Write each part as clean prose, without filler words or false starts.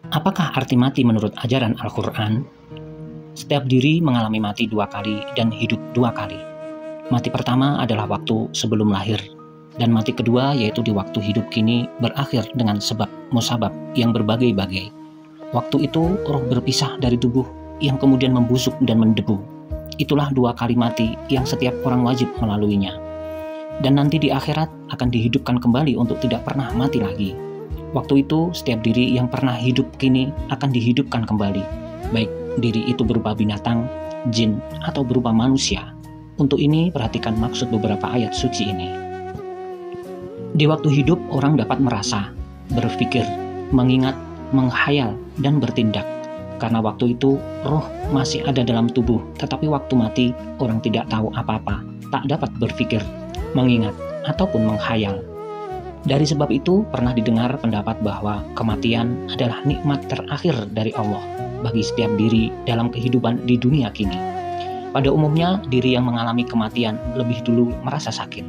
Apakah arti mati menurut ajaran Al-Quran? Setiap diri mengalami mati 2 kali dan hidup 2 kali. Mati pertama adalah waktu sebelum lahir, dan mati kedua yaitu di waktu hidup kini berakhir dengan sebab musabab yang berbagai-bagai. Waktu itu roh berpisah dari tubuh yang kemudian membusuk dan mendebu. Itulah 2 kali mati yang setiap orang wajib melaluinya. Dan nanti di akhirat akan dihidupkan kembali untuk tidak pernah mati lagi. Waktu itu setiap diri yang pernah hidup kini akan dihidupkan kembali, baik diri itu berupa binatang, jin, atau berupa manusia. Untuk ini perhatikan maksud beberapa ayat suci ini. Di waktu hidup orang dapat merasa, berpikir, mengingat, menghayal, dan bertindak. Karena waktu itu roh masih ada dalam tubuh, tetapi waktu mati orang tidak tahu apa-apa, tak dapat berpikir, mengingat, ataupun menghayal. Dari sebab itu pernah didengar pendapat bahwa kematian adalah nikmat terakhir dari Allah bagi setiap diri dalam kehidupan di dunia kini. Pada umumnya diri yang mengalami kematian lebih dulu merasa sakit.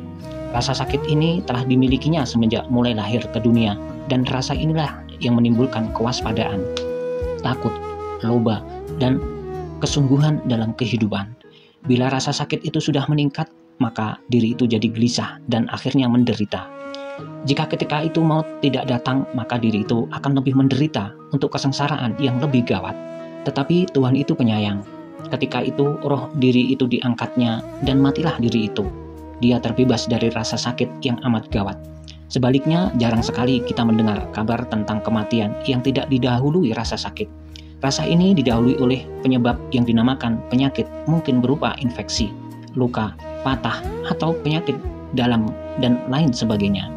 Rasa sakit ini telah dimilikinya semenjak mulai lahir ke dunia, dan rasa inilah yang menimbulkan kewaspadaan, takut, loba, dan kesungguhan dalam kehidupan. Bila rasa sakit itu sudah meningkat, maka diri itu jadi gelisah dan akhirnya menderita. Jika ketika itu maut tidak datang, maka diri itu akan lebih menderita untuk kesengsaraan yang lebih gawat. Tetapi Tuhan itu penyayang. Ketika itu roh diri itu diangkatnya dan matilah diri itu. Dia terbebas dari rasa sakit yang amat gawat. Sebaliknya, jarang sekali kita mendengar kabar tentang kematian yang tidak didahului rasa sakit. Rasa ini didahului oleh penyebab yang dinamakan penyakit, mungkin berupa infeksi, luka, patah, atau penyakit dalam, dan lain sebagainya.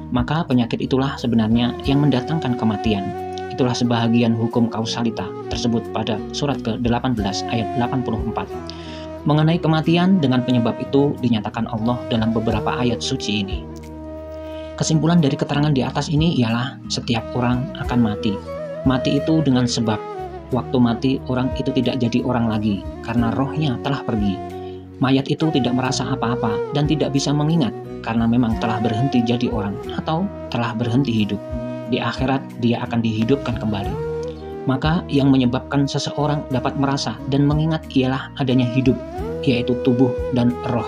Maka penyakit itulah sebenarnya yang mendatangkan kematian. Itulah sebahagian hukum kausalita tersebut pada surat ke-18 ayat 84. Mengenai kematian dengan penyebab itu dinyatakan Allah dalam beberapa ayat suci ini. Kesimpulan dari keterangan di atas ini ialah setiap orang akan mati. Mati itu dengan sebab. Waktu mati orang itu tidak jadi orang lagi karena rohnya telah pergi. Mayat itu tidak merasa apa-apa dan tidak bisa mengingat karena memang telah berhenti jadi orang atau telah berhenti hidup. Di akhirat dia akan dihidupkan kembali. Maka yang menyebabkan seseorang dapat merasa dan mengingat ialah adanya hidup, yaitu tubuh dan roh.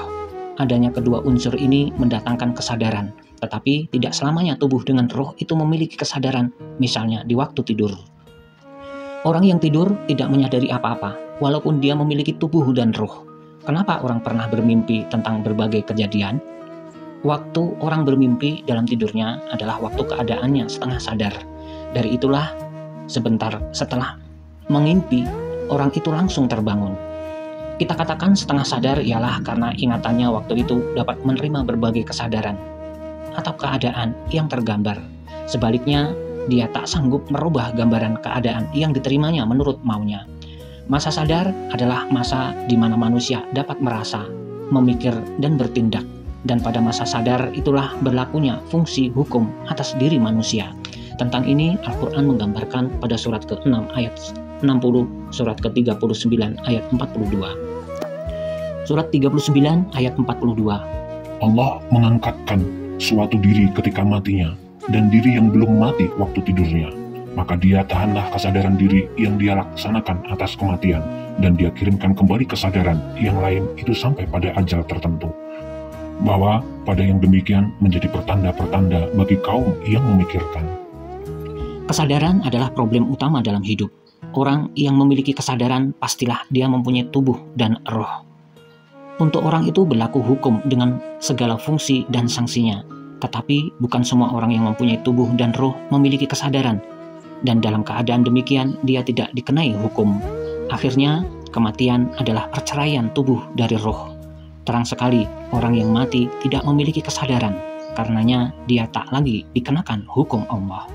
Adanya kedua unsur ini mendatangkan kesadaran, tetapi tidak selamanya tubuh dengan roh itu memiliki kesadaran, misalnya di waktu tidur. Orang yang tidur tidak menyadari apa-apa, walaupun dia memiliki tubuh dan roh. Kenapa orang pernah bermimpi tentang berbagai kejadian? Waktu orang bermimpi dalam tidurnya adalah waktu keadaannya setengah sadar. Dari itulah, sebentar setelah mengimpi, orang itu langsung terbangun. Kita katakan setengah sadar ialah karena ingatannya waktu itu dapat menerima berbagai kesadaran atau keadaan yang tergambar. Sebaliknya, dia tak sanggup merubah gambaran keadaan yang diterimanya menurut maunya. Masa sadar adalah masa di mana manusia dapat merasa, memikir, dan bertindak. Dan pada masa sadar itulah berlakunya fungsi hukum atas diri manusia. Tentang ini Al-Quran menggambarkan pada surat ke-6 ayat 60, surat ke-39 ayat 42. Surat 39 ayat 42. Allah mengangkatkan suatu diri ketika matinya, dan diri yang belum mati waktu tidurnya. Maka dia tahanlah kesadaran diri yang dia laksanakan atas kematian, dan dia kirimkan kembali kesadaran yang lain itu sampai pada ajal tertentu. Bahwa pada yang demikian menjadi pertanda-pertanda bagi kaum yang memikirkan. Kesadaran adalah problem utama dalam hidup. Orang yang memiliki kesadaran pastilah dia mempunyai tubuh dan roh. Untuk orang itu berlaku hukum dengan segala fungsi dan sanksinya. Tetapi bukan semua orang yang mempunyai tubuh dan roh memiliki kesadaran. Dan dalam keadaan demikian dia tidak dikenai hukum. Akhirnya kematian adalah perceraian tubuh dari roh. Terang sekali orang yang mati tidak memiliki kesadaran, karenanya dia tak lagi dikenakan hukum Allah.